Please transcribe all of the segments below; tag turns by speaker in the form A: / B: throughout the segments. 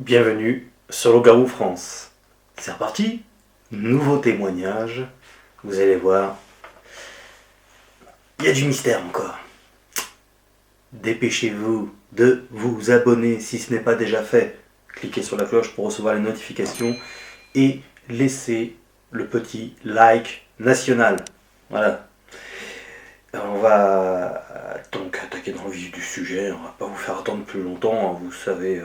A: Bienvenue sur Loup-Garou France. C'est reparti, nouveau témoignage. Vous allez voir, il y a du mystère encore. Dépêchez-vous de vous abonner si ce n'est pas déjà fait. Cliquez sur la cloche pour recevoir les notifications et laissez le petit like national. Voilà. On va donc attaquer dans le vif du sujet. On va pas vous faire attendre plus longtemps. Vous savez,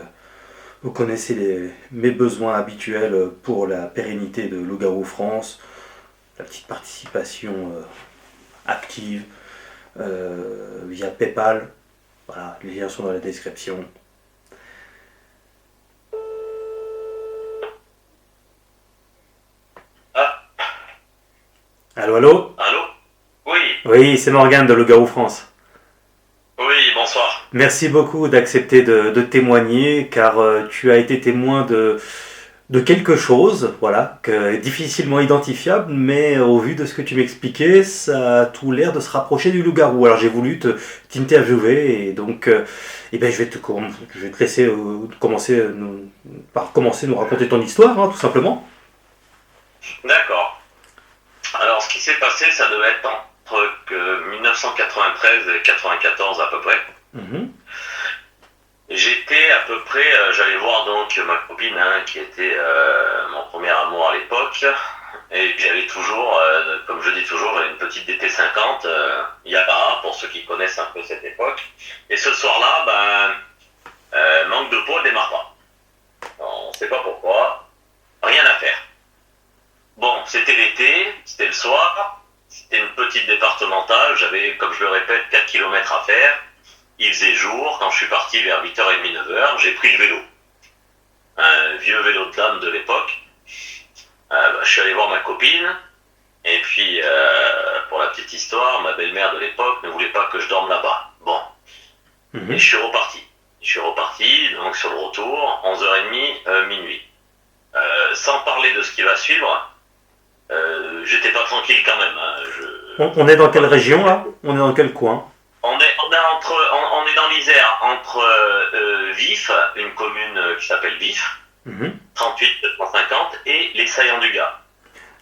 A: vous connaissez mes besoins habituels pour la pérennité de Loup-Garou France. La petite participation active via PayPal. Voilà, les liens sont dans la description.
B: Ah,
A: Allô, allô?
B: allô? Oui,
A: Oui, c'est Morgane de Loup-Garou France.
B: oui, bonsoir.
A: Merci beaucoup d'accepter de témoigner, car tu as été témoin de quelque chose, voilà, que difficilement identifiable, mais au vu de ce que tu m'expliquais, ça a tout l'air de se rapprocher du loup-garou. Alors j'ai voulu t'interviewer, et donc je vais te laisser par commencer à nous raconter ton histoire, hein, tout simplement.
B: D'accord. Alors, ce qui s'est passé, ça devait être entre 1993 et 94 à peu près.
A: Mhm.
B: J'étais à peu près, j'allais voir donc ma copine, hein, qui était mon premier amour à l'époque. Et j'avais toujours, comme je dis toujours, j'avais une petite DT50, Yamaha, pour ceux qui connaissent un peu cette époque. Et ce soir-là, manque de peau, elle démarre pas. On ne sait pas pourquoi, rien à faire. Bon, c'était l'été, c'était le soir, c'était une petite départementale, j'avais, comme je le répète, 4 km à faire. Il faisait jour, quand je suis parti vers 8h30, 9h, j'ai pris le vélo. Un vieux vélo de dame de l'époque. Je suis allé voir ma copine, et puis, pour la petite histoire, ma belle-mère de l'époque ne voulait pas que je dorme là-bas. Bon,
A: Mhm.
B: et je suis reparti. Donc sur le retour, 11h30, minuit. Sans parler de ce qui va suivre, j'étais pas tranquille quand même. Hein.
A: On est dans quelle région là? On est dans quel coin?
B: On est dans l'Isère, entre Vif, une commune qui s'appelle Vif,
A: Mhm.
B: 38 250, et les Saillants du Gard.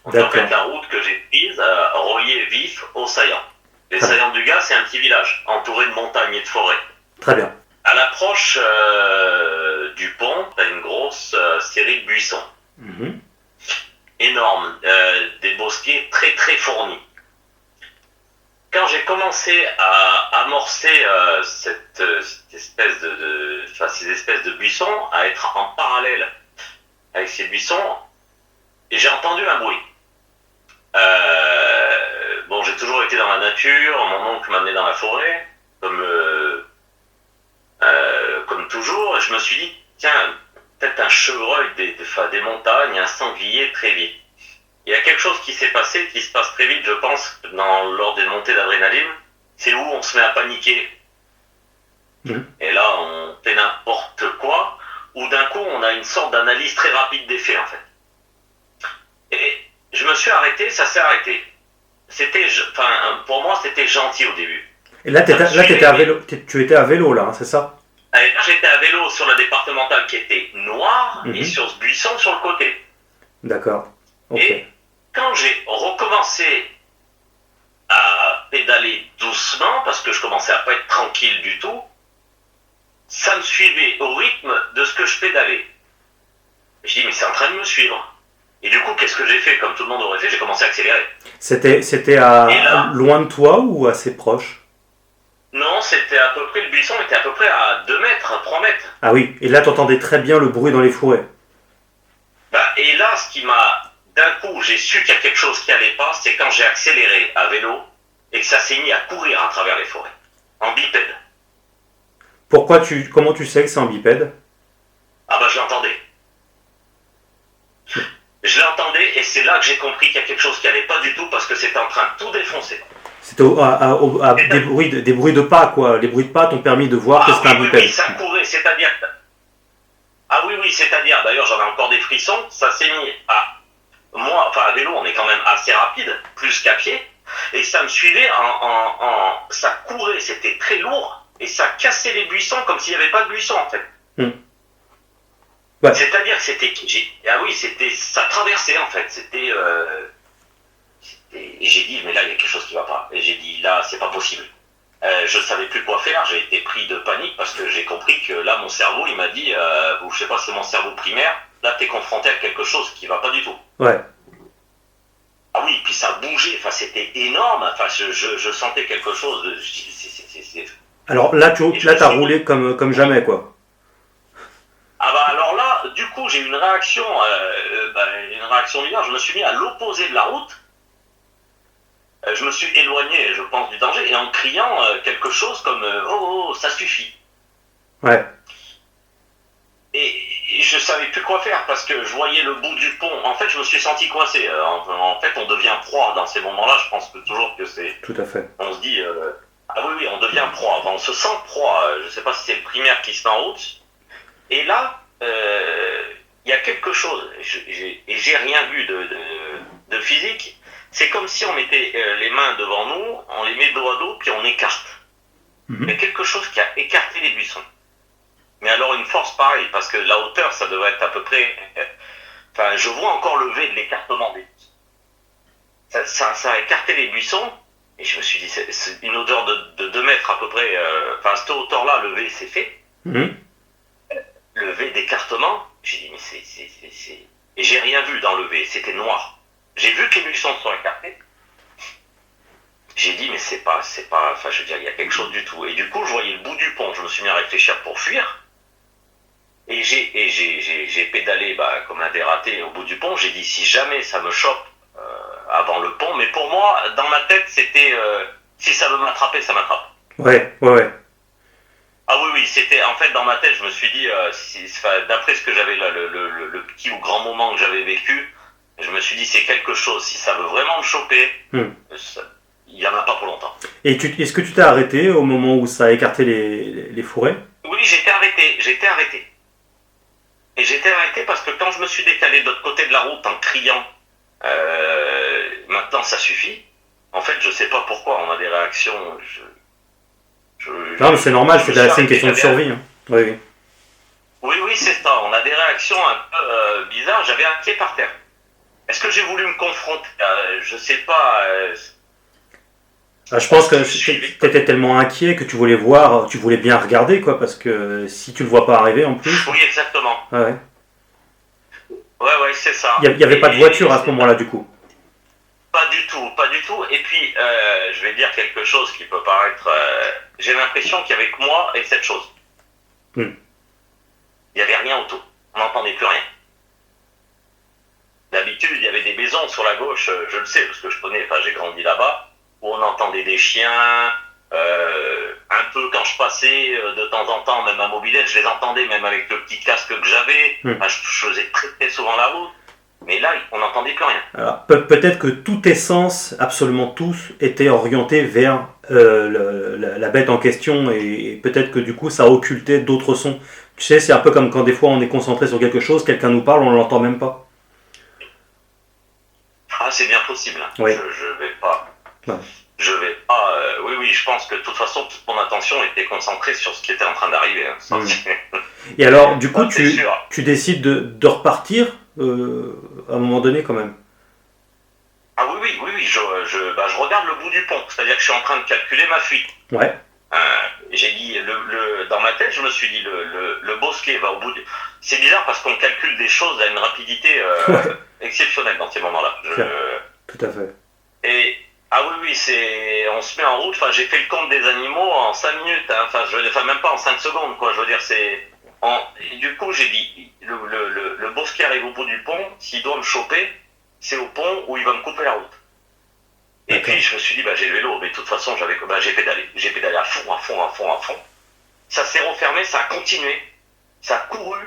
B: Donc en
A: D'accord.
B: fait, la route que j'ai prise reliait Vif aux Saillants. Les
A: Très bien.
B: Saillants du Gard, c'est un petit village entouré de montagnes et de forêts.
A: Très bien.
B: À l'approche du pont, t'as une grosse série de buissons.
A: Mhm.
B: Énorme, des bosquets très très fournis. Quand j'ai commencé à amorcer cette espèce ces espèces de buissons, à être en parallèle avec ces buissons, j'ai entendu un bruit. Bon, j'ai toujours été dans la nature, mon oncle m'amenait dans la forêt, comme toujours, et je me suis dit, tiens, peut-être un chevreuil des montagnes, un sanglier très vite. Il y a quelque chose qui s'est passé, qui se passe très vite, je pense, lors des montées d'adrénaline, c'est où on se met à paniquer.
A: Mhm.
B: Et là, on fait n'importe quoi, ou d'un coup, on a une sorte d'analyse très rapide des faits, en fait. Et je me suis arrêté, ça s'est arrêté. Pour moi, c'était gentil au début.
A: Et là, t'étais à vélo, tu étais à vélo là, hein, c'est ça?
B: Et là, j'étais à vélo sur la départementale qui était noire, et
A: Mhm.
B: sur ce buisson sur le côté.
A: D'accord. Ok.
B: Et quand j'ai recommencé à pédaler doucement, parce que je commençais à pas être tranquille du tout, ça me suivait au rythme de ce que je pédalais. Je dis, mais c'est en train de me suivre. Et du coup, qu'est-ce que j'ai fait? Comme tout le monde aurait fait, j'ai commencé à accélérer.
A: C'était
B: Et là,
A: loin de toi ou assez proche?
B: non, c'était à peu près, le buisson était à peu près à 2 mètres, 3 mètres.
A: Ah oui, et là t'entendais très bien le bruit dans les forêts.
B: Et là, d'un coup, j'ai su qu'il y a quelque chose qui allait pas, c'est quand j'ai accéléré à vélo et que ça s'est mis à courir à travers les forêts, en bipède.
A: Comment tu sais que c'est un bipède?
B: Ah je l'entendais. Je l'entendais et c'est là que j'ai compris qu'il y a quelque chose qui allait pas du tout parce que c'était en train de tout défoncer.
A: C'était des bruits de pas, quoi. Les bruits de pas t'ont permis de voir que c'était un bipède.
B: Oui, ça courait, c'est-à-dire... c'est-à-dire, d'ailleurs j'en ai encore des frissons, ça s'est mis à... Moi, à vélo, on est quand même assez rapide, plus qu'à pied, et ça me suivait ça courait, c'était très lourd, et ça cassait les buissons comme s'il n'y avait pas de buissons, en fait.
A: Ouais.
B: C'est-à-dire que ça traversait en fait. Et j'ai dit, mais là, il y a quelque chose qui va pas. Et j'ai dit, là, c'est pas possible. Je ne savais plus quoi faire. J'ai été pris de panique parce que j'ai compris que là, mon cerveau, il m'a dit, je sais pas, c'est mon cerveau primaire. Là, t'es confronté à quelque chose qui va pas du tout.
A: Ouais.
B: Ah oui, puis ça bougeait. Enfin, c'était énorme. Enfin, je sentais quelque chose.
A: Alors là, t'as roulé comme jamais, quoi.
B: Ah bah alors là, du coup, j'ai eu une réaction bizarre. Je me suis mis à l'opposé de la route. Je me suis éloigné, je pense, du danger, et en criant quelque chose comme oh, ça suffit.
A: Ouais.
B: Et je savais plus quoi faire parce que je voyais le bout du pont. En fait, je me suis senti coincé. En fait, on devient proie dans ces moments-là. Je pense que toujours que c'est.
A: Tout à fait.
B: On se dit ah oui, on devient proie. Enfin, on se sent proie. Je sais pas si c'est le primaire qui se met en route. Et là, il y a quelque chose. Et j'ai rien vu de physique. C'est comme si on mettait les mains devant nous, on les met dos à dos, puis on écarte. Il y a quelque chose qui a écarté les buissons. Mais alors une force pareille, parce que la hauteur, ça devrait être à peu près... Enfin, je vois encore le V de l'écartement des buissons. Ça a écarté les buissons, et je me suis dit, c'est une odeur de 2 mètres à peu près. Enfin, à cette hauteur-là, le V, c'est fait. Le V d'écartement, j'ai dit, mais c'est... Et j'ai rien vu dans le V, c'était noir. J'ai vu que les buissons sont écartés. J'ai dit, mais c'est pas, enfin, je veux dire, il y a quelque chose du tout. Et du coup, je voyais le bout du pont. Je me suis mis à réfléchir pour fuir. Et j'ai pédalé, comme un dératé au bout du pont. J'ai dit, si jamais ça me chope avant le pont. Mais pour moi, dans ma tête, c'était, si ça veut m'attraper, ça m'attrape.
A: Ouais.
B: Ah oui, c'était, en fait, dans ma tête, je me suis dit, d'après ce que j'avais là, le petit ou grand moment que j'avais vécu, je me suis dit, c'est quelque chose. Si ça veut vraiment me choper, il n'y en a pas pour longtemps.
A: Et est-ce que tu t'es arrêté au moment où ça a écarté les fourrés?
B: Oui, j'étais arrêté. Et j'étais arrêté parce que quand je me suis décalé de l'autre côté de la route en criant maintenant ça suffit, en fait, je sais pas pourquoi, on a des réactions.
A: Non, mais c'est normal, c'est une question de survie. Hein. Oui.
B: Oui, c'est ça. On a des réactions un peu bizarres. J'avais un pied par terre. Est-ce que j'ai voulu me confronter je sais pas.
A: Je pense que tu étais tellement inquiet que tu voulais bien regarder, quoi, parce que si tu le vois pas arriver en plus.
B: Oui, exactement.
A: Ouais.
B: Ouais, c'est ça.
A: Il n'y avait pas de voiture à ce moment-là, du coup.
B: Pas du tout. Et puis, je vais dire quelque chose qui peut paraître... j'ai l'impression qu'il y avait que moi et cette chose. Il n'y avait rien autour. On n'entendait plus rien. D'habitude, il y avait des maisons sur la gauche, je le sais, parce que j'ai grandi là-bas, où on entendait des chiens, un peu quand je passais, de temps en temps, même à mobilette, je les entendais, même avec le petit casque que j'avais. Je faisais très souvent la route. Mais là, on n'entendait plus rien.
A: Alors, peut-être que tous tes sens, absolument tous, étaient orientés vers la bête en question et peut-être que du coup ça occultait d'autres sons. Tu sais, c'est un peu comme quand des fois on est concentré sur quelque chose, quelqu'un nous parle, on ne l'entend même pas.
B: Ah, c'est bien possible.
A: Oui.
B: Je vais pas...
A: Ouais.
B: Oui, je pense que de toute façon, toute mon attention était concentrée sur ce qui était en train d'arriver.
A: Et alors, du coup, tu décides de repartir à un moment donné quand même.
B: Ah oui, je regarde le bout du pont, c'est-à-dire que je suis en train de calculer ma fuite.
A: Ouais.
B: J'ai dit, dans ma tête, je me suis dit, le bosquet va au bout du... C'est bizarre parce qu'on calcule des choses à une rapidité exceptionnelle dans ces moments-là.
A: Tout à fait.
B: Et... Ah oui, on se met en route. Enfin, j'ai fait le compte des animaux en 5 minutes. Hein. Enfin, même pas en 5 secondes, quoi. Je veux dire, Et du coup, j'ai dit, le bosquet arrive au bout du pont. S'il doit me choper, c'est au pont où il va me couper la route. Et puis, je me suis dit, j'ai le vélo. Mais de toute façon, j'ai pédalé. J'ai pédalé à fond. Ça s'est refermé, ça a continué. Ça a couru.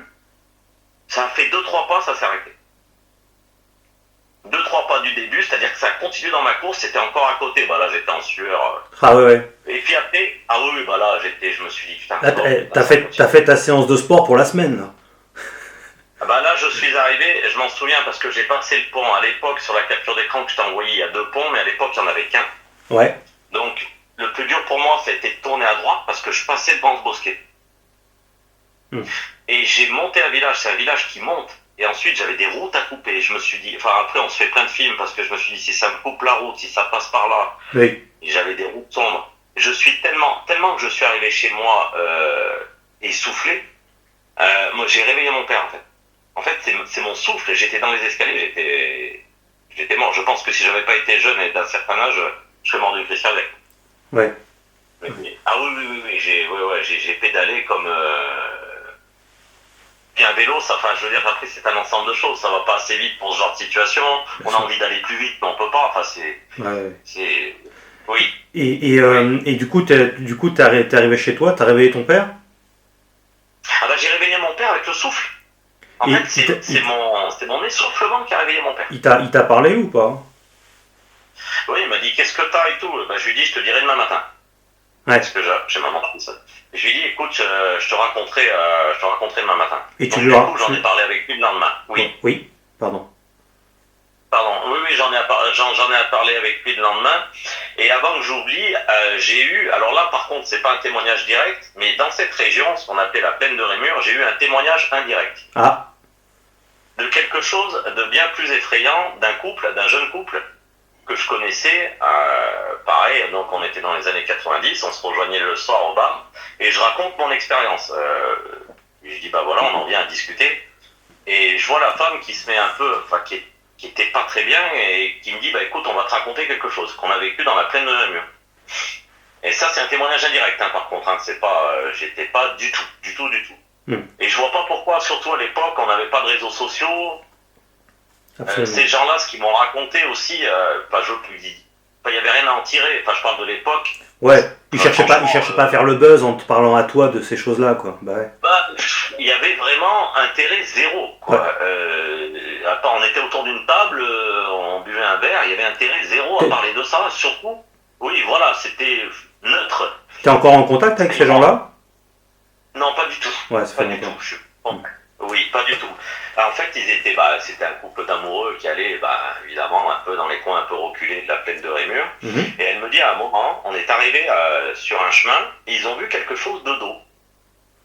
B: Ça a fait 2-3 pas, ça s'est arrêté. 2-3 pas du début, c'est-à-dire que ça a continué dans ma course, c'était encore à côté, là j'étais en sueur.
A: Ah ouais.
B: Et puis après, là je me suis dit putain.
A: T'as fait ta séance de sport pour la semaine là.
B: Là je suis arrivé, je m'en souviens parce que j'ai passé le pont à l'époque sur la capture d'écran que je t'ai envoyé, il y a 2 ponts, mais à l'époque il n'y en avait qu'un.
A: Ouais.
B: Donc le plus dur pour moi c'était de tourner à droite parce que je passais devant ce bosquet. Et j'ai monté un village, c'est un village qui monte. Et ensuite, j'avais des routes à couper. Je me suis dit, enfin, après, on se fait plein de films parce que je me suis dit, si ça me coupe la route, si ça passe par là,
A: Oui.
B: et j'avais des routes sombres. Je suis tellement que je suis arrivé chez moi essoufflé. Moi, j'ai réveillé mon père, en fait. En fait, c'est mon souffle. J'étais dans les escaliers, j'étais mort. Je pense que si j'avais pas été jeune et d'un certain âge, je serais mort d'une crise cardiaque.
A: Ouais.
B: Ah oui, j'ai pédalé comme. Puis un vélo, ça, enfin, je veux dire, après, c'est un ensemble de choses. Ça va pas assez vite pour ce genre de situation. On a envie d'aller plus vite, mais on peut pas. Enfin, c'est. Oui.
A: Et du coup, t'es arrivé chez toi, t'as réveillé ton père?
B: Ah bah, j'ai réveillé mon père avec le souffle. En fait, c'est mon essoufflement qui a réveillé mon père.
A: Il t'a parlé ou pas?
B: Oui, il m'a dit, qu'est-ce que t'as et tout. Bah, je lui ai dit, je te dirai demain matin.
A: Ouais.
B: Parce que j'ai maman qui ça. Je lui ai dit, écoute, je te raconterai demain matin.
A: Et
B: donc,
A: tu lui
B: du coup, j'en ai parlé avec lui le lendemain. Oui.
A: Oui, pardon.
B: Oui, j'en ai parlé avec lui le lendemain. Et avant que j'oublie, j'ai eu, alors là, par contre, c'est pas un témoignage direct, mais dans cette région, ce qu'on appelait la plaine de Rémur, j'ai eu un témoignage indirect.
A: Ah.
B: De quelque chose de bien plus effrayant d'un jeune couple que je connaissais, pareil, donc on était dans les années 90, on se rejoignait le soir au bar, et je raconte mon expérience. Je dis, bah voilà, on en vient à discuter, et je vois la femme qui se met un peu, enfin qui était pas très bien, et qui me dit, bah écoute, on va te raconter quelque chose qu'on a vécu dans la plaine de Namur. Et ça, c'est un témoignage indirect, hein, par contre, hein, c'est pas, j'étais pas du tout. Et je vois pas pourquoi, surtout à l'époque, on n'avait pas de réseaux sociaux. Ces gens-là, ce qu'ils m'ont raconté aussi, il y avait rien à en tirer. Enfin, je parle de l'époque.
A: Ouais, ils cherchaient pas à faire le buzz en te parlant à toi de ces choses-là, quoi. Bah ouais.
B: Il y avait vraiment intérêt zéro, quoi.
A: Ouais.
B: Attends, on était autour d'une table, on buvait un verre, il y avait intérêt zéro à parler de ça, surtout. Oui, voilà, c'était neutre.
A: T'es encore en contact avec ces gens-là?
B: Non, pas du tout.
A: Ouais, ça fait
B: pas
A: longtemps.
B: du tout. Oui, pas du tout. Alors, en fait, c'était un couple d'amoureux qui allait, évidemment, un peu dans les coins un peu reculés de la plaine de Rémur. Et elle me dit, à un moment, on est arrivé sur un chemin, et ils ont vu quelque chose de dos,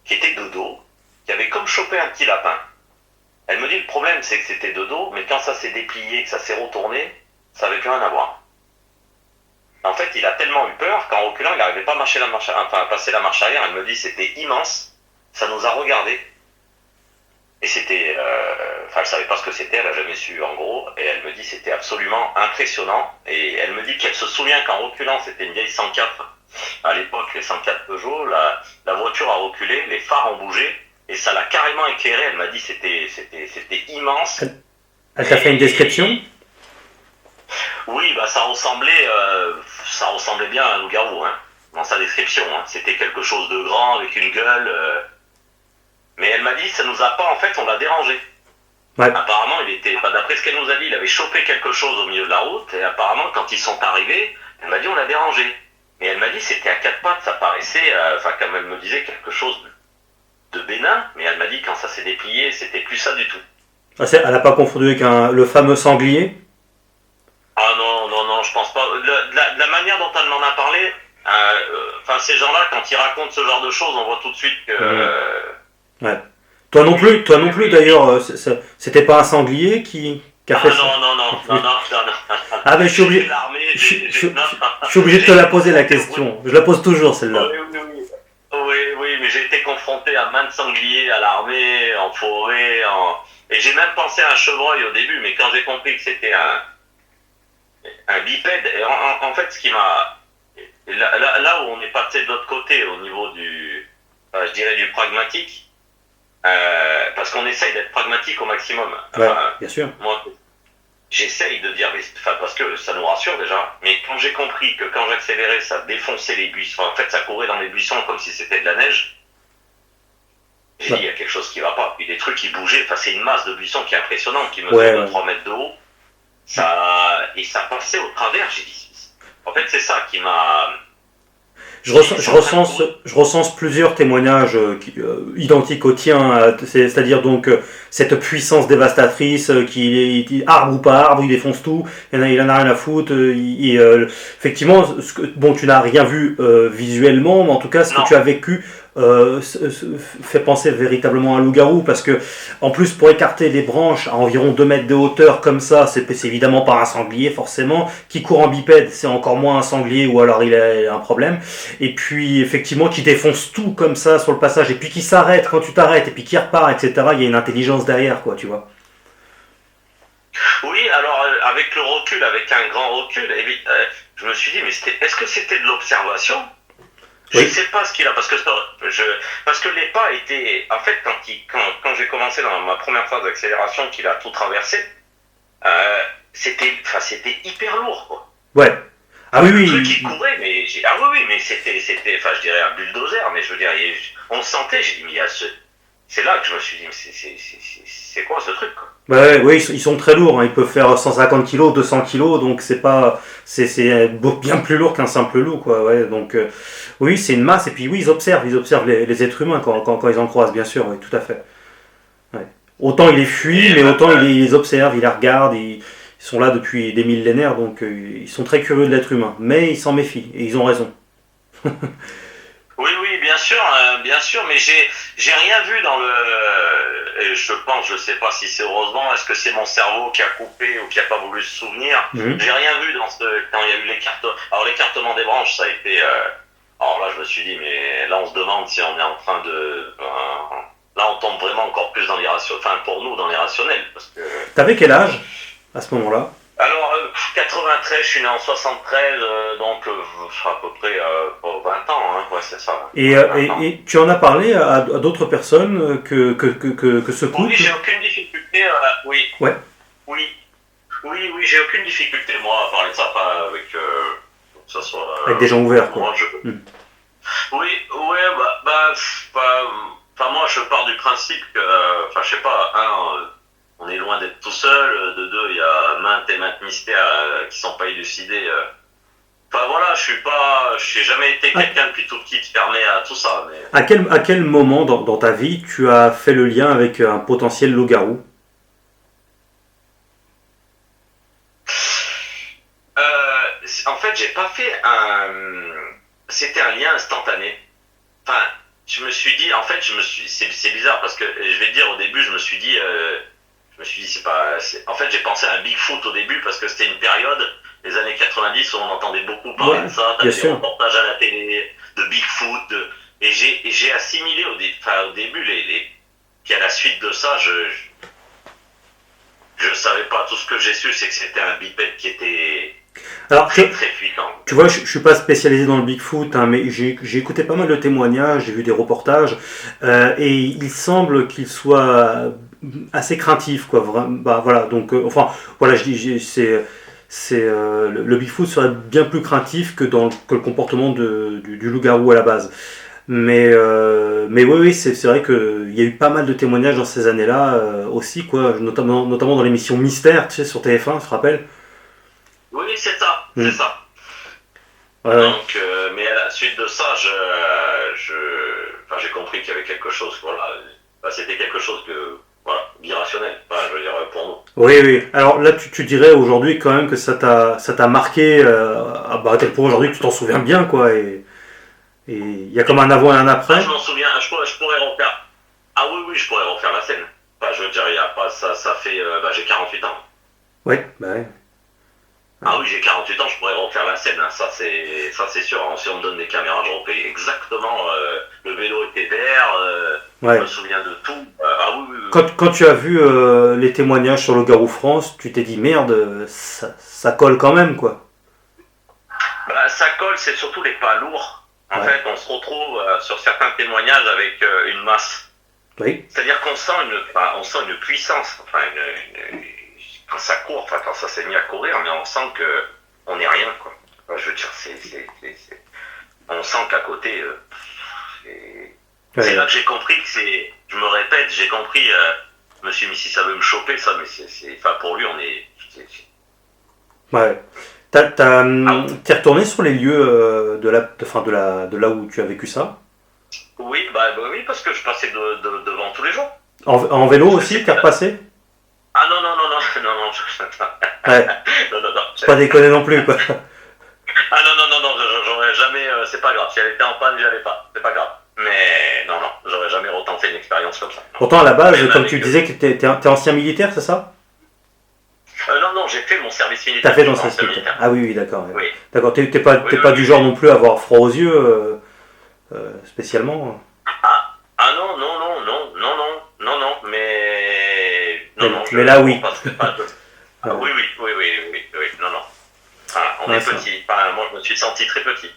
B: qui avait comme chopé un petit lapin. Elle me dit, le problème, c'est que c'était de dos, mais quand ça s'est déplié, que ça s'est retourné, ça avait plus rien à voir. En fait, il a tellement eu peur qu'en reculant, il n'arrivait pas à passer la marche arrière. Elle me dit, c'était immense, ça nous a regardés. Et c'était, elle savait pas ce que c'était, elle a jamais su en gros, et elle me dit c'était absolument impressionnant, et elle me dit qu'elle se souvient qu'en reculant, c'était une vieille 104, à l'époque les 104 Peugeot, la voiture a reculé, les phares ont bougé, et ça l'a carrément éclairé, elle m'a dit c'était immense.
A: Elle t'a fait une description?
B: Oui, ça ressemblait bien à un loup-garou, hein, dans sa description, hein. C'était quelque chose de grand, avec une gueule... Mais elle m'a dit, ça nous a pas, en fait, on l'a dérangé. Ouais. Apparemment, d'après ce qu'elle nous a dit, il avait chopé quelque chose au milieu de la route, et apparemment, quand ils sont arrivés, elle m'a dit, on l'a dérangé. Mais elle m'a dit, c'était à quatre pattes, ça paraissait, comme elle me disait, quelque chose de bénin, mais elle m'a dit, quand ça s'est déplié, c'était plus ça du tout.
A: Elle n'a pas confondu avec le fameux sanglier?
B: Ah non, je pense pas. De la manière dont elle m'en a parlé, ces gens-là, quand ils racontent ce genre de choses, on voit tout de suite que...
A: Ouais. Toi non plus d'ailleurs, c'était pas un sanglier qui a fait ça?
B: Non.
A: Ah mais je suis obligé de te la poser la question. Je la pose toujours celle-là.
B: Oui, mais j'ai été confronté à maintes sangliers à l'armée, en forêt, et j'ai même pensé à un chevreuil au début, mais quand j'ai compris que c'était un bipède, et en fait ce qui m'a... Là où on est passé de l'autre côté au niveau du pragmatique, parce qu'on essaye d'être pragmatique au maximum.
A: Bien sûr.
B: Moi, j'essaye de dire, parce que ça nous rassure déjà, mais quand j'ai compris que quand j'accélérais, ça défonçait les buissons, en fait ça courait dans les buissons comme si c'était de la neige, j'ai dit, il y a quelque chose qui va pas. Puis des trucs qui bougeaient, c'est une masse de buissons qui est impressionnante, qui mesure 3 mètres de haut, et ça passait au travers, j'ai dit. En fait, c'est ça qui m'a...
A: Je recense plusieurs témoignages identiques aux tiens, c'est-à-dire donc cette puissance dévastatrice qui arbre ou pas arbre, il défonce tout, il en a rien à foutre. Effectivement, tu n'as rien vu visuellement, mais en tout cas, ce que tu as vécu fait penser véritablement à un loup-garou, parce que en plus pour écarter les branches à environ 2 mètres de hauteur comme ça, c'est évidemment pas un sanglier forcément, qui court en bipède c'est encore moins un sanglier, ou alors il a un problème, et puis effectivement qui défonce tout comme ça sur le passage, et puis qui s'arrête quand tu t'arrêtes, et puis qui repart, etc. Il y a une intelligence derrière, quoi, tu vois.
B: Oui, alors avec le recul, avec un grand recul, je me suis dit, mais est-ce que c'était de l'observation? Je ne
A: Oui.
B: sais pas ce qu'il a, parce que les pas étaient, en fait, quand j'ai commencé dans ma première phase d'accélération, qu'il a tout traversé, c'était hyper lourd, quoi.
A: Ouais. Ah oui,
B: Le truc qui
A: oui.
B: courait, ah oui, oui, mais enfin, je dirais un bulldozer, mais je veux dire, on le sentait, j'ai dit, mais c'est là que je me suis dit, mais c'est quoi ce truc, quoi?
A: Ouais, oui, ils sont très lourds, hein. Ils peuvent faire 150 kilos, 200 kilos, donc c'est pas, c'est bien plus lourd qu'un simple loup, quoi. Ouais, donc oui, c'est une masse, et puis oui, ils observent les êtres humains quand ils en croisent, bien sûr, oui, tout à fait. Ouais. Autant ils les fuient,
B: Et
A: mais autant ils les observent, ils les regardent, ils sont là depuis des millénaires, donc ils sont très curieux de l'être humain, mais ils s'en méfient, et ils ont raison.
B: oui, oui, bien sûr, mais j'ai rien vu dans le. Et je pense, je sais pas si c'est heureusement, est-ce que c'est mon cerveau qui a coupé ou qui a pas voulu se souvenir.
A: Mhm.
B: J'ai rien vu quand il y a eu l'écartement. Alors l'écartement des branches, ça a été. Alors là, je me suis dit, mais là, on se demande si on est en train de. Là, on tombe vraiment encore plus dans l'irrationnel. Enfin, pour nous, dans l'irrationnel, parce que.
A: T'avais quel âge à ce moment-là?
B: Alors, 93, je suis né en 73, donc à peu près 20 ans, hein, ouais, c'est ça.
A: Et,
B: Ouais, 20 ans.
A: tu en as parlé à d'autres personnes que ce
B: Oui,
A: couple?
B: j'ai aucune difficulté, oui,
A: Ouais.
B: oui, oui, j'ai aucune difficulté, moi, à parler de ça, pas avec, que ça soit,
A: Avec des gens ouverts, quoi.
B: moi,
A: Hmm.
B: oui, ouais, enfin, moi, je pars du principe que, enfin, je sais pas, on est loin d'être tout seul, de deux, il y a maintes et maintes mystères qui sont pas élucidés. Enfin voilà, j'ai jamais été
A: À,
B: quelqu'un depuis tout petit fermé à tout ça, mais
A: à quel moment dans ta vie tu as fait le lien avec un potentiel loup-garou?
B: en fait j'ai pas fait c'était un lien instantané. Enfin, je me suis dit, en fait, c'est bizarre parce que je vais te dire au début, je me suis dit c'est pas, en fait j'ai pensé à un Bigfoot au début parce que c'était une période, les années 90 où on entendait beaucoup parler de
A: Ouais,
B: ça,
A: bien
B: t'avais des
A: sûr.
B: reportages à la télé de Bigfoot, et j'ai assimilé au début puis à la suite de ça, je savais pas. Tout ce que j'ai su, c'est que c'était un bipède qui était
A: Alors,
B: très très puissant.
A: tu vois, je suis pas spécialisé dans le Bigfoot, hein, mais j'ai écouté pas mal de témoignages, j'ai vu des reportages, et il semble qu'il soit assez craintif, quoi. Bah, voilà, donc, enfin, voilà, je dis, le Bigfoot serait bien plus craintif que le comportement du loup-garou à la base. Mais oui, oui, c'est vrai qu'il y a eu pas mal de témoignages dans ces années-là aussi, quoi, notamment dans l'émission Mystère, tu sais, sur TF1, tu te rappelles?
B: Oui, c'est ça, c'est
A: Hmm.
B: ça.
A: Ouais, ouais.
B: Donc, mais à la suite de ça, enfin, j'ai compris qu'il y avait quelque chose, voilà, enfin, c'était quelque chose voilà, d'irrationnel, enfin, je veux dire, pour nous.
A: Oui, oui. Alors là, tu dirais aujourd'hui quand même que ça t'a marqué à tel point aujourd'hui que tu t'en souviens bien, quoi. Et il y a comme un avant et un
B: Ah,
A: après.
B: je m'en souviens, je pourrais refaire. Ah oui, oui, je pourrais refaire la scène. Enfin, je veux dire, il y a pas, ça fait, j'ai 48 ans.
A: Oui, bah ouais.
B: Ah oui, j'ai 48 ans, je pourrais refaire la scène, hein. Ça c'est sûr, hein. Si on me donne des caméras, je refais exactement. Le vélo était vert, je
A: Ouais.
B: me souviens de tout. Ah oui, oui, oui, oui.
A: Quand tu as vu les témoignages sur le Garou France, tu t'es dit merde, ça colle quand même, quoi.
B: Bah, ça colle, c'est surtout les pas lourds. En
A: Ouais.
B: fait, on se retrouve sur certains témoignages avec une masse.
A: Oui.
B: C'est-à-dire qu'on sent on sent une puissance. Enfin, quand ça court, enfin, quand ça s'est mis à courir, mais on sent que on n'est rien, quoi. Enfin, je veux dire, on sent qu'à côté, c'est
A: Ouais.
B: là que j'ai compris que je me répète, j'ai compris, je me suis dit, mais si ça veut me choper, ça, mais enfin, pour lui, on est,
A: Ouais.
B: ah
A: T'es retourné sur les lieux de là où tu as vécu ça?
B: oui, oui, parce que je passais devant tous les jours.
A: En vélo aussi, t'es
B: C'était,
A: repassé?
B: ah non, non, non, non, non, non,
A: Ouais.
B: non, non, non.
A: Faut pas déconner non plus, quoi.
B: Ah non, non, non, non, j'aurais jamais, c'est pas grave. Si elle était en panne, j'y allais pas, c'est pas grave. Mais non, non, j'aurais jamais retenté une expérience comme ça. Non.
A: Pourtant, à la base,
B: Même
A: comme
B: avec
A: tu disais que t'es ancien militaire, c'est ça?
B: non, non, j'ai fait mon service
A: T'as
B: militaire.
A: fait
B: Je
A: ton
B: suis pas
A: service
B: ancien
A: militaire.
B: militaire.
A: Ah oui, oui, d'accord. Ouais.
B: Oui,
A: D'accord,
B: oui,
A: t'es
B: oui,
A: pas
B: oui,
A: du genre
B: oui.
A: non plus à avoir froid aux yeux, spécialement.
B: Ah non, non, non, non, non, non, non, non, mais non, non,
A: Mais
B: je
A: là, oui.
B: repasserai pas. Ah,
A: Ouais.
B: oui, oui, oui, oui, oui, oui, non, non. Ah, on
A: Ouais,
B: est
A: ça.
B: petit. Enfin, moi, je me suis senti très petit.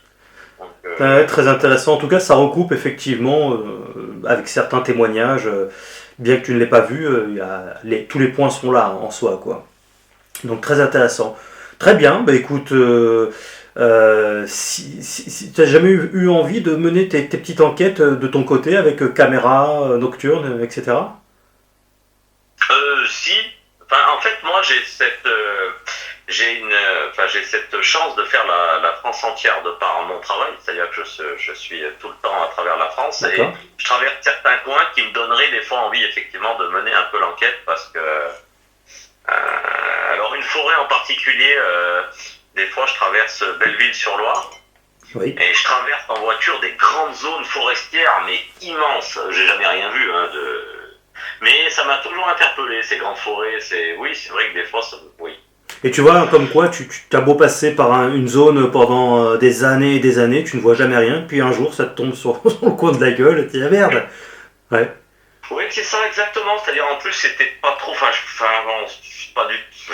B: Donc,
A: Ouais, très intéressant. En tout cas, ça recoupe effectivement, avec certains témoignages, bien que tu ne l'aies pas vu, tous les points sont là en soi, quoi. Donc très intéressant. Très bien, bah écoute, si tu n'as jamais eu envie de mener tes petites enquêtes de ton côté avec caméra nocturne, etc.
B: si, enfin, en fait, moi, j'ai cette chance de faire la France entière de par mon travail, c'est-à-dire que je suis tout le temps à travers la France et
A: D'accord.
B: je traverse certains coins qui me donneraient des fois envie effectivement de mener un peu l'enquête parce que alors une forêt en particulier, des fois je traverse Belleville-sur-Loire
A: Oui.
B: et je traverse en voiture des grandes zones forestières mais immenses. J'ai jamais rien vu mais ça m'a toujours interpellé ces grandes forêts. Oui, c'est vrai que des fois oui.
A: Et tu vois, comme quoi, tu as beau passer par une zone pendant des années et des années, tu ne vois jamais rien, puis un jour ça te tombe sur, sur le coin de la gueule, et tu dis ah merde. Ouais.
B: Oui, c'est ça exactement. C'est-à-dire en plus c'était pas trop. Bon,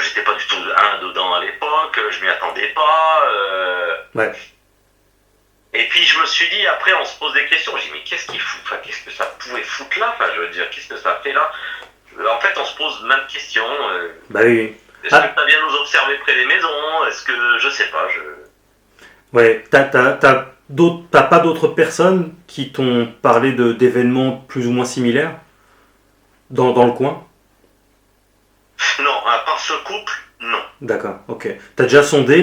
B: j'étais pas du tout dedans à l'époque. Je m'y attendais pas.
A: Ouais.
B: Et puis je me suis dit après on se pose des questions. J'ai dit mais qu'est-ce qu'il fout? Enfin, qu'est-ce que ça pouvait foutre là? Enfin, je veux dire qu'est-ce que ça fait là? En fait on se pose plein de questions.
A: Bah oui.
B: Est-ce que ça vient nous observer près des maisons? Est-ce que je sais pas?
A: Ouais. T'as pas d'autres personnes qui t'ont parlé d'événements plus ou moins similaires dans le coin?
B: Non, à part ce couple, non.
A: D'accord, ok. T'as déjà sondé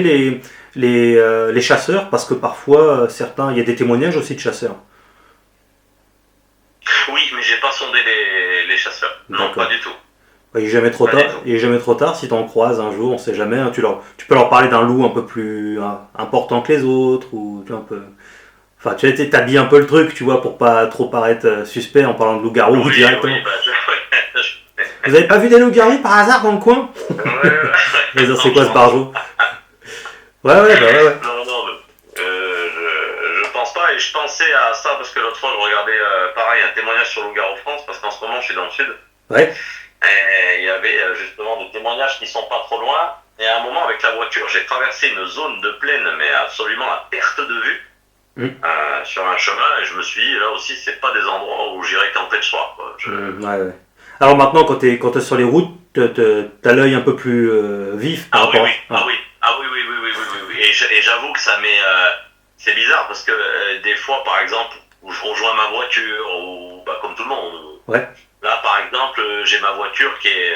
A: les chasseurs? Parce que parfois, certains, il y a des témoignages aussi de chasseurs.
B: Oui, mais j'ai pas sondé les chasseurs. Non, pas
A: D'accord.
B: du tout.
A: Bah, il est jamais trop
B: Pas du
A: tard.
B: tout.
A: Il est jamais trop tard si t'en croises un jour, on sait jamais. Hein, tu peux leur parler d'un loup un peu plus important que les autres ou tu vois, un peu. Enfin, tu sais, t'habilles un peu le truc, tu vois, pour pas trop paraître suspect en parlant de loup-garou
B: Oui,
A: directement.
B: oui, bah,
A: Vous avez pas vu des loups-garous par hasard dans le coin? Mais ça, c'est quoi ce barjo? Ouais, ouais, bah ouais, ouais.
B: Non, non, je pense pas et je pensais à ça parce que l'autre fois je regardais pareil un témoignage sur Loup-Garou France parce qu'en ce moment je suis dans le sud
A: Ouais,
B: et il y avait justement des témoignages qui sont pas trop loin et à un moment avec la voiture j'ai traversé une zone de plaine mais absolument à perte de vue sur un chemin et je me suis dit là aussi c'est pas des endroits où j'irais camper le soir quoi.
A: ouais, ouais. Alors maintenant, quand t'es sur les routes, t'as l'œil un peu plus vif par
B: Ah oui
A: rapport
B: oui
A: à...
B: ah oui ah oui oui oui oui oui, oui, oui. Et j'avoue que ça m'est c'est bizarre parce que des fois par exemple où je rejoins ma voiture ou bah, comme tout le monde
A: Ouais,
B: là par exemple j'ai ma voiture qui est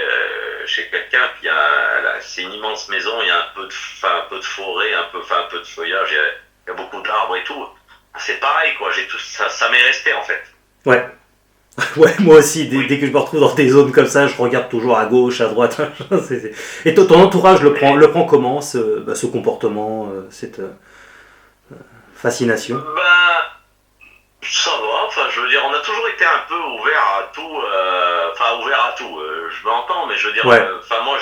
B: chez quelqu'un puis c'est une immense maison il y a un peu de forêt un peu de feuillage il y a beaucoup d'arbres et tout. C'est pareil quoi j'ai tout ça m'est resté en fait.
A: ouais. Ouais, moi aussi,
B: Oui.
A: dès que je me retrouve dans des zones comme ça, je regarde toujours à gauche, à droite. Et ton entourage le prend comment, ce comportement, cette fascination?
B: Ben ça va, enfin je veux dire, on a toujours été un peu ouvert à tout, ouvert à tout, je m'entends, mais je veux dire,
A: Ouais,
B: moi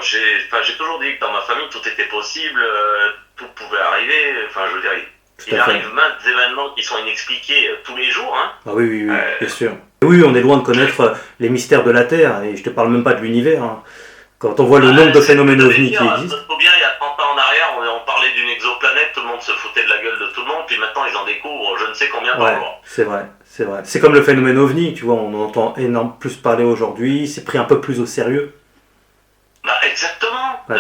B: j'ai toujours dit que dans ma famille tout était possible, tout pouvait arriver, enfin je veux dire,
A: tout
B: il
A: à fait.
B: arrive maintes événements qui sont inexpliqués tous les jours, hein.
A: Ah oui, oui, oui,
B: Euh,
A: bien sûr. Oui, on est loin de connaître les mystères de la Terre, et je te parle même pas de l'univers. Hein. Quand on voit le nombre de
B: c'est ce que
A: phénomènes
B: je voulais
A: ovnis
B: dire,
A: qui existent.
B: je me souviens, il y a 30 ans en arrière, on parlait d'une exoplanète, tout le monde se foutait de la gueule de tout le monde, puis maintenant ils en découvrent je ne sais combien par
A: Ouais,
B: jour.
A: c'est vrai, c'est vrai. C'est comme le phénomène ovni, tu vois, on en entend énormément plus parler aujourd'hui, c'est pris un peu plus au sérieux.
B: Bah exactement.
A: Ouais.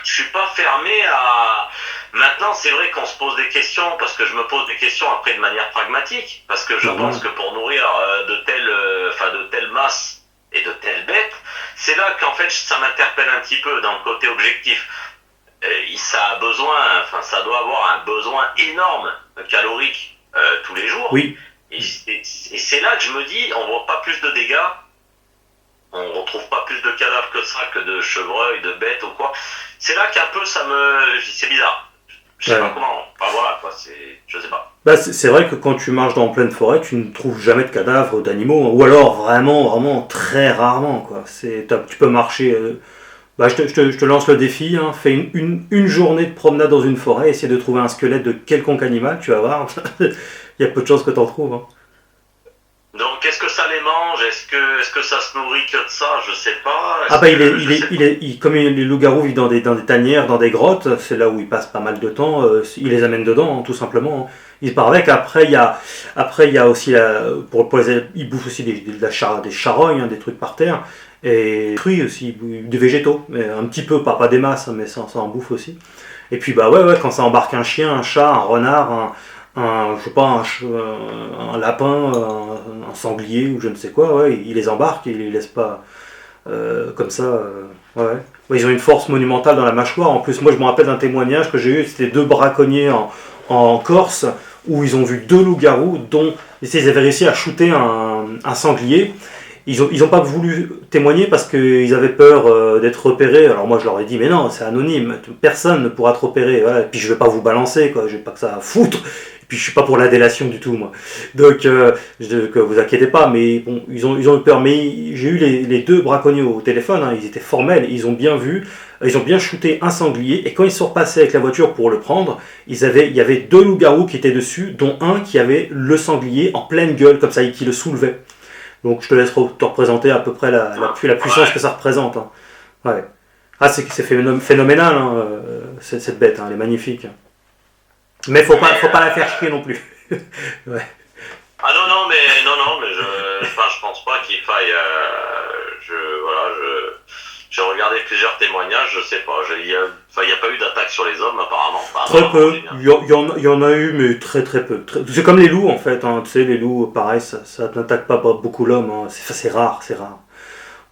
B: Je suis pas fermé à. Maintenant, c'est vrai qu'on se pose des questions parce que je me pose des questions après de manière pragmatique parce que je
A: Normal.
B: pense que pour nourrir de telles masses et de telles bêtes, c'est là qu'en fait ça m'interpelle un petit peu dans le côté objectif. Ça doit avoir un besoin énorme calorique tous les jours.
A: Oui,
B: Et c'est là que je me dis, on voit pas plus de dégâts. On retrouve pas plus de cadavres que ça, que de chevreuils, de bêtes ou quoi. C'est là qu'un peu c'est bizarre. Je sais pas comment. Enfin voilà, quoi, je sais pas.
A: Bah, c'est vrai que quand tu marches dans pleine forêt, tu ne trouves jamais de cadavres d'animaux, hein. Ou alors vraiment, vraiment très rarement, quoi. Tu peux marcher. Bah, je te lance le défi, hein. Fais une journée de promenade dans une forêt, essaie de trouver un squelette de quelconque animal, tu vas voir. Il y a peu de chances que tu en trouves, hein.
B: Donc, est-ce que ça les mange? Est-ce que ça se nourrit que de ça? Je sais pas.
A: Ah bah comme les loups-garous vivent dans des tanières, dans des grottes, c'est là où ils passent pas mal de temps, ils les amènent dedans, hein, tout simplement, hein. Ils partent avec. Après il y a aussi ils bouffent aussi des charognes, hein, des trucs par terre, et des fruits aussi, des végétaux, mais un petit peu, pas des masses, hein, mais ça en bouffe aussi. Et puis bah ouais, quand ça embarque un chien, un chat, un renard, je sais pas, un lapin, un sanglier ou je ne sais quoi, ouais, ils les embarquent et ils les laissent pas comme ça. Ouais. Ouais, ils ont une force monumentale dans la mâchoire. En plus, moi je me rappelle d'un témoignage que j'ai eu, c'était deux braconniers en Corse où ils ont vu deux loups-garous dont ils avaient réussi à shooter un sanglier. Ils ont pas voulu témoigner parce qu'ils avaient peur d'être repérés. Alors moi je leur ai dit mais non, c'est anonyme, personne ne pourra te repérer. Voilà. Et puis je vais pas vous balancer, quoi. J'ai pas que ça à foutre. Et puis je suis pas pour la délation du tout, moi. Donc que vous inquiétez pas, mais bon, ils ont eu peur. Mais j'ai eu les deux braconniers au téléphone, hein. Ils étaient formels, ils ont bien vu, ils ont bien shooté un sanglier. Et quand ils sont repassés avec la voiture pour le prendre, il y avait deux loups-garous qui étaient dessus, dont un qui avait le sanglier en pleine gueule comme ça et qui le soulevait. Donc je te laisse te représenter à peu près la puissance que ça représente, hein. Ouais. Ah, c'est phénoménal, hein, cette bête, hein, elle est magnifique. Mais faut pas la faire chier non plus. Ouais.
B: Ah non, mais je pense pas qu'il faille. J'ai regardé plusieurs témoignages, je sais pas. Il y a pas eu d'attaque sur les hommes apparemment.
A: Très peu. Il y en a eu, mais très très peu. C'est comme les loups en fait, hein. Tu sais, les loups, pareil, ça n'attaque pas beaucoup l'homme, hein. C'est rare.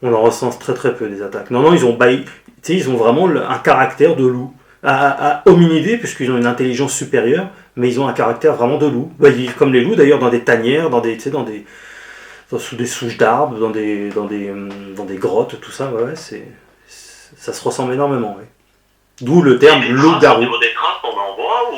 A: On en recense très très peu des attaques. Non, ils ont vraiment un caractère de loup. À hominidés, puisqu'ils ont une intelligence supérieure, mais ils ont un caractère vraiment de loup. Bah, ils vivent comme les loups d'ailleurs dans des tanières, sous des souches d'arbres, dans des grottes, tout ça. Ouais, ça se ressemble énormément. Ouais. D'où le terme loup-garou.
B: Au niveau des traces, on en voit ou...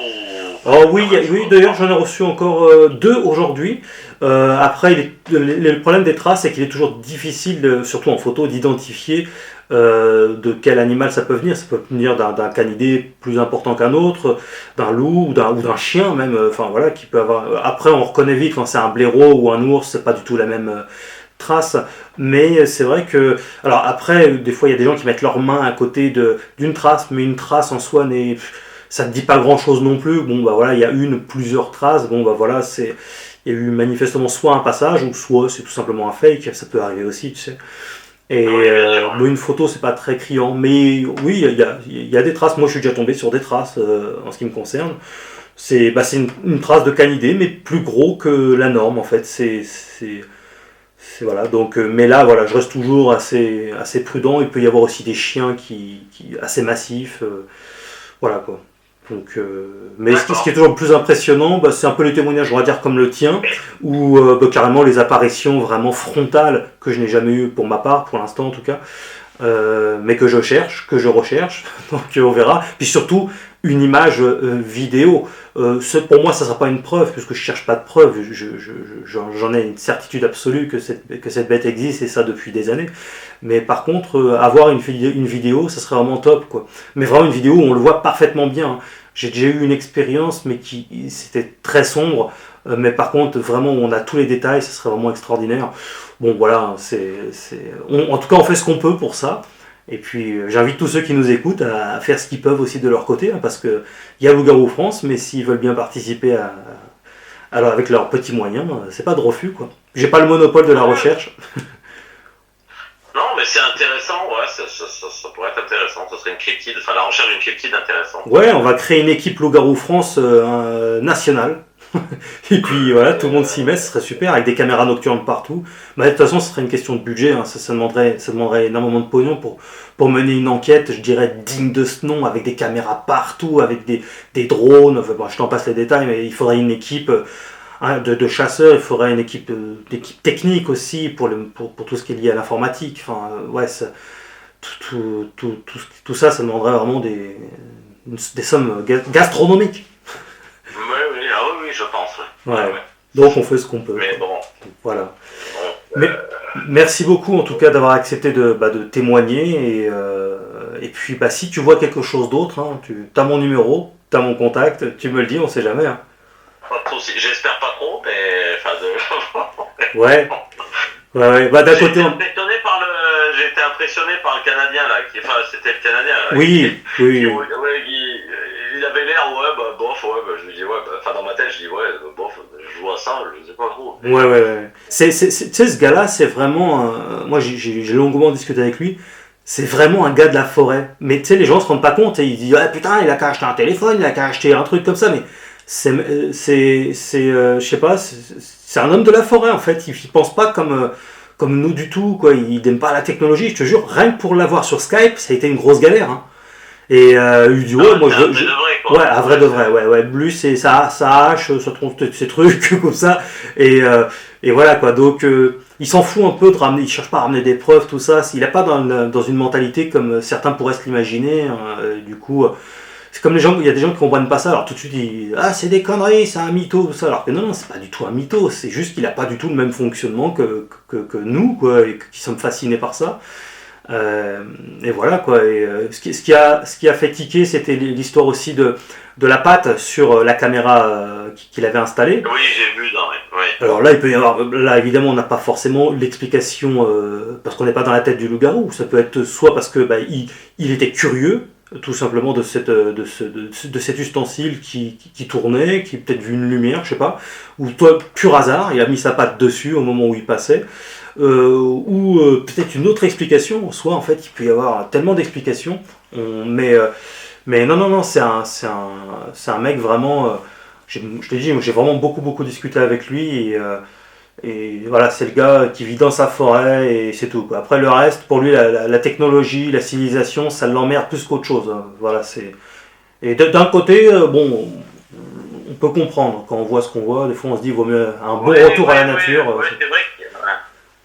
A: Oh oui, d'ailleurs j'en ai reçu encore deux aujourd'hui. Après, le problème des traces, c'est qu'il est toujours difficile, surtout en photo, d'identifier de quel animal ça peut venir. Ça peut venir d'un canidé plus important qu'un autre, d'un loup ou d'un chien même. Enfin voilà, qui peut avoir. Après, on reconnaît vite quand c'est un blaireau ou un ours, c'est pas du tout la même trace. Mais c'est vrai que. Alors après, des fois, il y a des gens qui mettent leurs mains à côté d'une trace, mais une trace en soi ça ne dit pas grand chose non plus. Bon bah voilà, il y a plusieurs traces. Bon bah voilà, il y a eu manifestement soit un passage ou soit c'est tout simplement un fake. Ça peut arriver aussi, tu sais. Et une photo, c'est pas très criant, mais oui, il y a des traces. Moi, je suis déjà tombé sur des traces en ce qui me concerne. C'est une trace de canidé, mais plus gros que la norme en fait. Voilà. Donc, mais là, voilà, je reste toujours assez prudent. Il peut y avoir aussi des chiens qui assez massifs, voilà quoi. Donc, mais ce qui est toujours le plus impressionnant, c'est un peu les témoignages, on va dire comme le tien, ou carrément les apparitions vraiment frontales que je n'ai jamais eues pour ma part, pour l'instant en tout cas, mais que je recherche, donc on verra. Puis surtout une image vidéo. Pour moi, ça ne sera pas une preuve, puisque je ne cherche pas de preuve. J'en ai une certitude absolue que cette bête existe, et ça depuis des années. Mais par contre, avoir une vidéo, ça serait vraiment top, quoi. Mais vraiment une vidéo où on le voit parfaitement bien, hein. J'ai déjà eu une expérience, mais c'était très sombre. Mais par contre, vraiment, on a tous les détails, ça serait vraiment extraordinaire. Bon, voilà, en tout cas, on fait ce qu'on peut pour ça. Et puis, j'invite tous ceux qui nous écoutent à faire ce qu'ils peuvent aussi de leur côté, hein, parce qu'il y a Loup-Garou France, mais s'ils veulent bien participer alors avec leurs petits moyens, c'est pas de refus, quoi. J'ai pas le monopole de la recherche.
B: Non, mais c'est intéressant, ouais, ça pourrait être intéressant. Ce serait la recherche d'une cryptide intéressante.
A: Ouais, on va créer une équipe Loup-Garou France nationale. Et puis voilà, tout le monde s'y met, ce serait super, avec des caméras nocturnes partout. De toute façon, ce serait une question de budget, hein. Ça demanderait énormément de pognon pour mener une enquête, je dirais, digne de ce nom, avec des caméras partout, avec des drones. Enfin, bon, je t'en passe les détails, mais il faudrait une équipe de chasseurs, il faudrait une équipe technique aussi pour tout ce qui est lié à l'informatique. Enfin, ouais, tout ça demanderait vraiment des sommes gastronomiques.
B: Oui, ah oui, je pense.
A: Ouais. Donc on fait ce qu'on peut.
B: Mais bon.
A: Voilà.
B: Bon,
A: Mais merci beaucoup en tout cas d'avoir accepté de témoigner et puis si tu vois quelque chose d'autre, hein, tu as mon numéro, tu as mon contact, tu me le dis, on sait jamais. Hein.
B: pas trop, j'espère pas trop, mais
A: Ouais. Ouais. D'un côté.
B: J'ai été impressionné par le Canadien là, c'était le Canadien là.
A: Oui.
B: Il avait l'air bof, je lui dis dans ma tête je dis bof, je joue à ça, je sais pas trop.
A: Ouais. Tu sais ce gars-là, c'est vraiment, moi j'ai longuement discuté avec lui. C'est vraiment un gars de la forêt. Mais tu sais, les gens se rendent pas compte. Ils disent putain, il a qu'à acheter un téléphone, il a qu'à acheter un truc comme ça. Mais je sais pas, c'est un homme de la forêt en fait. Il pense pas comme nous du tout, quoi. Il n'aime pas la technologie. Je te jure, rien que pour l'avoir sur Skype, ça a été une grosse galère. Hein. Et il dit moi un vrai de vrai, ouais. Lui c'est ça hache, ça trompe ces trucs comme ça. Et voilà quoi. Donc il s'en fout un peu de ramener, il cherche pas à ramener des preuves, tout ça. Il n'est pas dans une mentalité comme certains pourraient se l'imaginer. Hein. Du coup, c'est comme les gens, il y a des gens qui comprennent pas ça. Alors tout de suite ils disent c'est des conneries, c'est un mytho, tout ça. Alors que non, c'est pas du tout un mytho. C'est juste qu'il a pas du tout le même fonctionnement que nous, quoi, et qui sommes fascinés par ça. Et voilà quoi. Et, ce qui a fait tiquer, c'était l'histoire aussi de la patte sur la caméra qu'il avait installée.
B: Oui, j'ai vu. Oui.
A: Alors là, il peut y avoir, là évidemment, on n'a pas forcément l'explication parce qu'on n'est pas dans la tête du loup-garou. Ça peut être soit parce que il était curieux, tout simplement de cet ustensile qui tournait, qui peut-être vu une lumière, je sais pas, ou toi pur hasard, il a mis sa patte dessus au moment où il passait. Ou peut-être une autre explication, soit en fait il peut y avoir tellement d'explications, mais non, c'est un mec vraiment, je te dis, j'ai vraiment beaucoup discuté avec lui, et voilà, c'est le gars qui vit dans sa forêt, et c'est tout, quoi. Après le reste, pour lui, la technologie, la civilisation, ça l'emmerde plus qu'autre chose, hein. Voilà, et d'un côté, on peut comprendre, quand on voit ce qu'on voit, des fois on se dit, il vaut mieux un bon retour à la nature.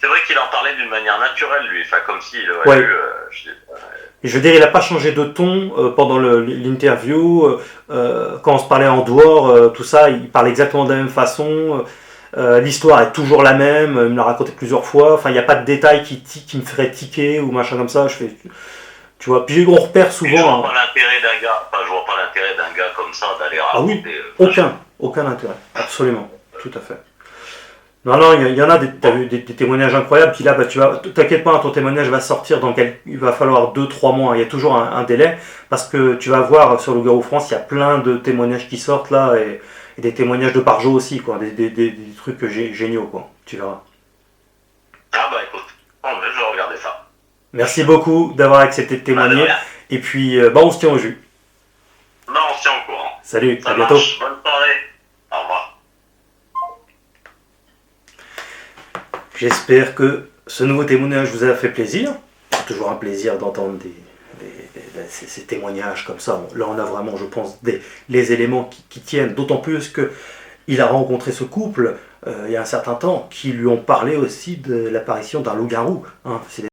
B: C'est vrai qu'il en parlait d'une manière naturelle, lui, comme s'il aurait eu...
A: Et je veux dire, il n'a pas changé de ton pendant l'interview. Quand on se parlait en dehors, tout ça, il parle exactement de la même façon. L'histoire est toujours la même, il me l'a raconté plusieurs fois. Enfin, il n'y a pas de détails qui me feraient tiquer ou machin comme ça. Tu vois, puis on repère souvent...
B: Je vois pas l'intérêt d'un gars comme ça d'aller raconter...
A: Ah oui, aucun intérêt, absolument, tout à fait. Non, il y en a t'as vu des témoignages incroyables, puis là, t'inquiète pas, ton témoignage va sortir il va falloir 2-3 mois, il y a toujours un délai, parce que tu vas voir sur Loup-garou France, il y a plein de témoignages qui sortent là, et des témoignages de Parjo aussi, quoi, des trucs géniaux, quoi, tu verras.
B: Ah écoute, je vais regarder ça.
A: Merci beaucoup d'avoir accepté de témoigner, et puis on se tient au jus.
B: On se tient au courant.
A: Salut, à bientôt.
B: Bonne soirée, au revoir.
A: J'espère que ce nouveau témoignage vous a fait plaisir. C'est toujours un plaisir d'entendre ces témoignages comme ça. Là, on a vraiment, je pense, les éléments qui tiennent. D'autant plus qu'il a rencontré ce couple il y a un certain temps, qui lui ont parlé aussi de l'apparition d'un loup-garou. Hein. C'est